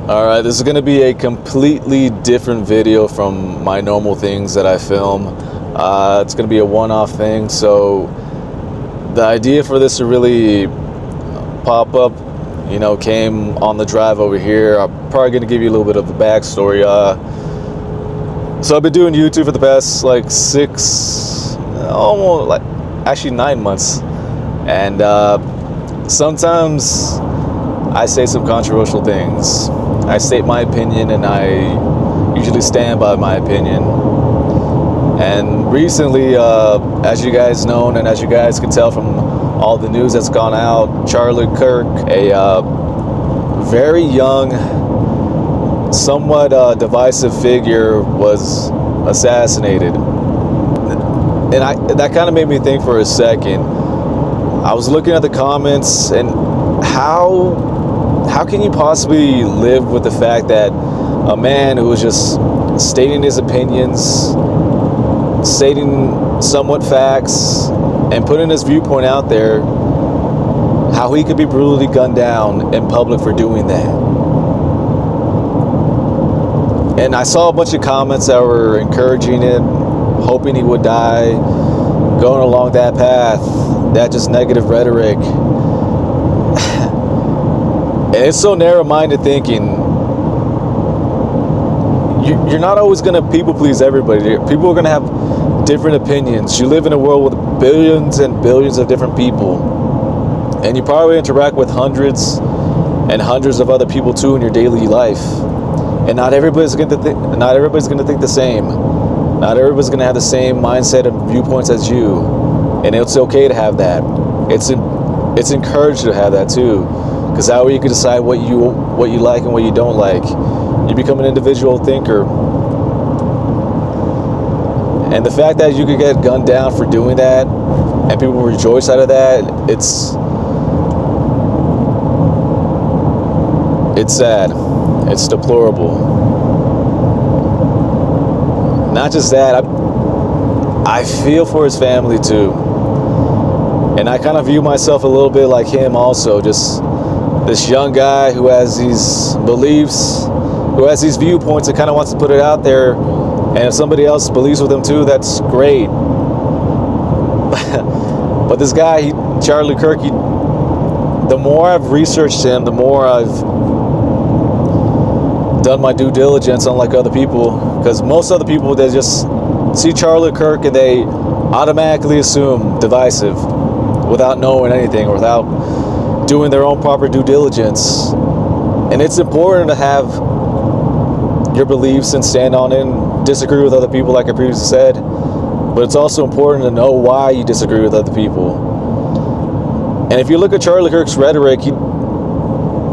Alright, this is going to be a completely different video from my normal things that I film. It's going to be a one-off thing, so the idea for this to really pop up, came on the drive over here. I'm probably going to give you a little bit of the backstory. So I've been doing YouTube for the past actually 9 months, and sometimes I say some controversial things. I state my opinion, and I usually stand by my opinion. And recently, as you guys know, and as you guys can tell from all the news that's gone out, Charlie Kirk, a very young, somewhat divisive figure, was assassinated. And that kind of made me think for a second. I was looking at the comments, and how can you possibly live with the fact that a man who was just stating his opinions, stating somewhat facts, and putting his viewpoint out there, how he could be brutally gunned down in public for doing that? And I saw a bunch of comments that were encouraging him, hoping he would die, going along that path, that just negative rhetoric. And it's so narrow-minded thinking. You're not always going to people please everybody. People are going to have different opinions. You live in a world with billions and billions of different people, and you probably interact with hundreds and hundreds of other people too in your daily life. And not everybody's going to think the same. Not everybody's going to have the same mindset and viewpoints as you, and it's okay to have that. It's encouraged to have that too. Because that way you can decide what you like and what you don't like. You become an individual thinker. And the fact that you could get gunned down for doing that, and people rejoice out of that, it's sad. It's deplorable. Not just that, I feel for his family too. And I kind of view myself a little bit like him also, just this young guy who has these beliefs, who has these viewpoints, and kind of wants to put it out there. And if somebody else believes with him too, that's great. But this guy, Charlie Kirk, the more I've researched him, the more I've done my due diligence, unlike other people. Because most other people, they just see Charlie Kirk and they automatically assume divisive without knowing anything or without doing their own proper due diligence. And it's important to have your beliefs and stand on it and disagree with other people, like I previously said. But it's also important to know why you disagree with other people. And if you look at Charlie Kirk's rhetoric,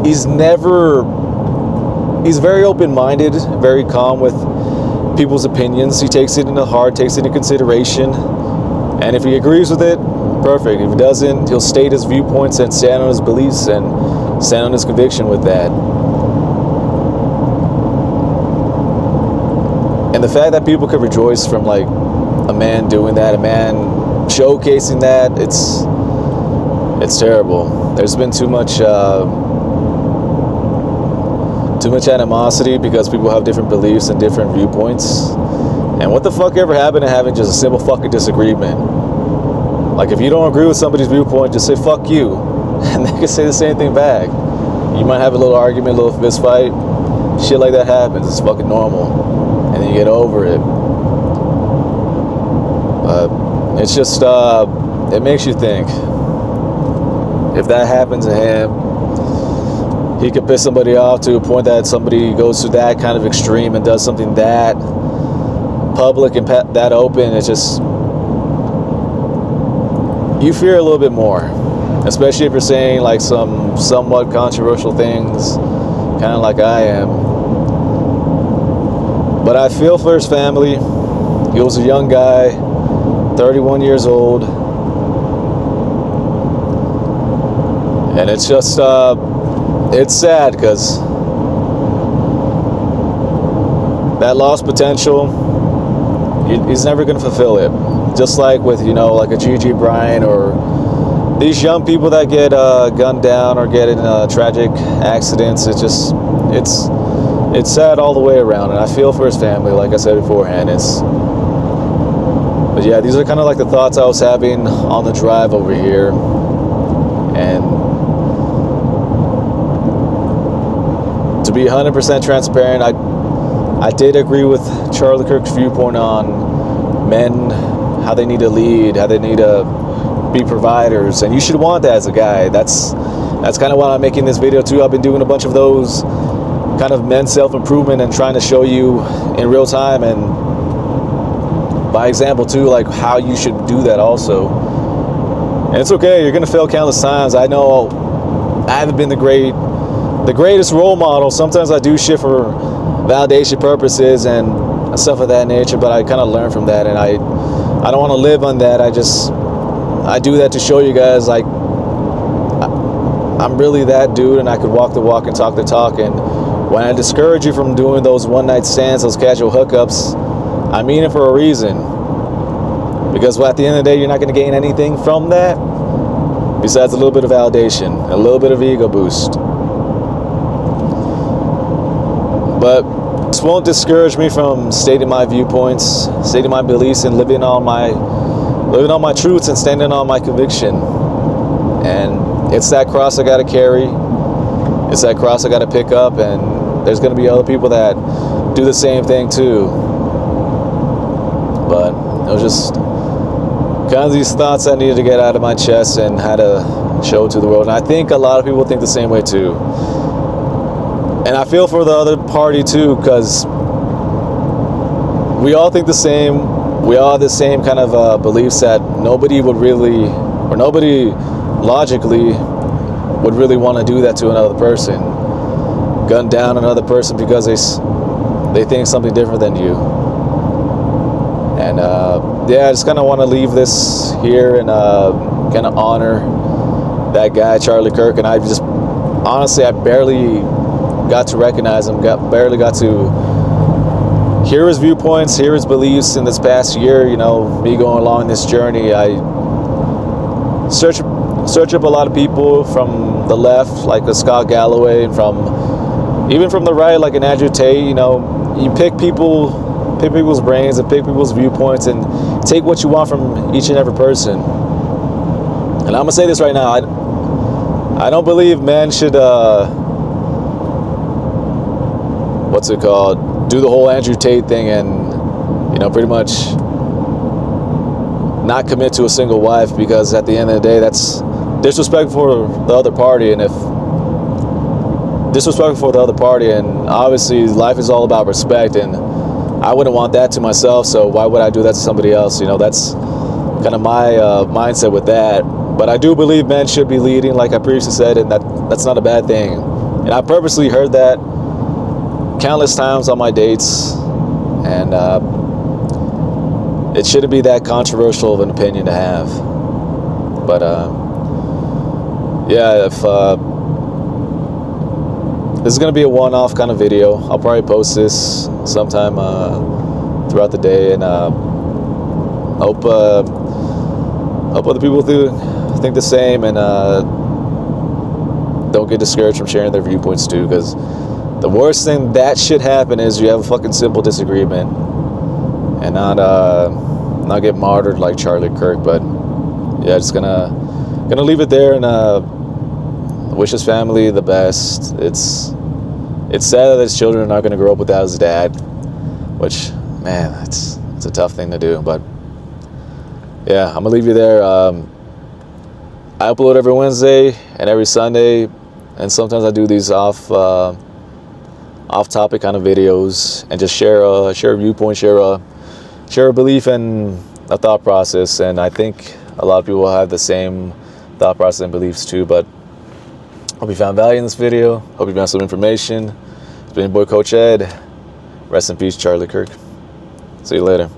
he's very open-minded, very calm with people's opinions. He takes it into heart, takes it into consideration. And if he agrees with it, perfect. If he doesn't, he'll state his viewpoints and stand on his beliefs and stand on his conviction with that. And the fact that people could rejoice from like a man doing that, a man showcasing that, it's terrible. There's been too much animosity because people have different beliefs and different viewpoints. And what the fuck ever happened to having just a simple fucking disagreement? Like, if you don't agree with somebody's viewpoint, just say fuck you, and they can say the same thing back. You might have a little argument, a little fist fight. Shit like that happens. It's fucking normal, and then you get over it. But it's just it makes you think. If that happens to him, he could piss somebody off to a point that somebody goes to that kind of extreme and does something that public and that open. It's just, you fear a little bit more, especially if you're saying like some somewhat controversial things, kind of like I am. But I feel for his family. He was a young guy, 31 years old, and it's just it's sad because that lost potential, he's never going to fulfill it. Just like with, like a Gigi Bryant or these young people that get gunned down or get in tragic accidents. It's it's sad all the way around, and I feel for his family, like I said beforehand. But yeah, these are kind of like the thoughts I was having on the drive over here. And to be 100% transparent, I did agree with Charlie Kirk's viewpoint on men, how they need to lead, how they need to be providers, and you should want that as a guy. That's kind of why I'm making this video too. I've been doing a bunch of those kind of men's self-improvement and trying to show you in real time and by example too, like how you should do that also. And it's okay, you're gonna fail countless times. I know I haven't been the greatest role model. Sometimes I do shit for validation purposes and stuff of that nature, but I kind of learn from that, and I don't want to live on that. I do that to show you guys, like, I'm really that dude, and I could walk the walk and talk the talk. And when I discourage you from doing those one-night stands, those casual hookups, I mean it for a reason. Because at the end of the day, you're not going to gain anything from that besides a little bit of validation, a little bit of ego boost. But this won't discourage me from stating my viewpoints, stating my beliefs, and living on my truths and standing on my conviction. And it's that cross I got to carry. It's that cross I got to pick up, and there's going to be other people that do the same thing too. But it was just kind of these thoughts I needed to get out of my chest and had to show to the world. And I think a lot of people think the same way too. And I feel for the other party too, because we all think the same. We all have the same kind of beliefs that nobody would really, or nobody logically would really want to do that to another person. Gun down another person because they think something different than you. And yeah, I just kind of want to leave this here and kind of honor that guy, Charlie Kirk. And I just, honestly, I barely got to recognize him, barely got to hear his viewpoints, hear his beliefs in this past year. You know, me going along this journey, I search up a lot of people from the left, like a Scott Galloway, and even from the right, like an Andrew Tate. You know, you pick people's brains and pick people's viewpoints and take what you want from each and every person. And I'm gonna say this right now, I don't believe men should what's it called, do the whole Andrew Tate thing and, you know, pretty much not commit to a single wife, because at the end of the day, that's disrespectful for the other party. And and obviously life is all about respect, and I wouldn't want that to myself, so why would I do that to somebody else? You know, that's kind of my mindset with that. But I do believe men should be leading, like I previously said, and that's not a bad thing. And I purposely heard that countless times on my dates, and it shouldn't be that controversial of an opinion to have. But yeah, if this is going to be a one-off kind of video, I'll probably post this sometime throughout the day, and hope other people think the same, and don't get discouraged from sharing their viewpoints too, because the worst thing that should happen is you have a fucking simple disagreement and not get martyred like Charlie Kirk. But yeah, just gonna leave it there, and wish his family the best. It's sad that his children are not gonna grow up without his dad, which, man, it's a tough thing to do. But yeah, I'm gonna leave you there. I upload every Wednesday and every Sunday, and sometimes I do these off-topic kind of videos and just share a viewpoint, share a belief and a thought process. And I think a lot of people have the same thought process and beliefs too. But hope you found value in this video. Hope you found some information. It's been your boy Coach Ed. Rest in peace, Charlie Kirk. See you later.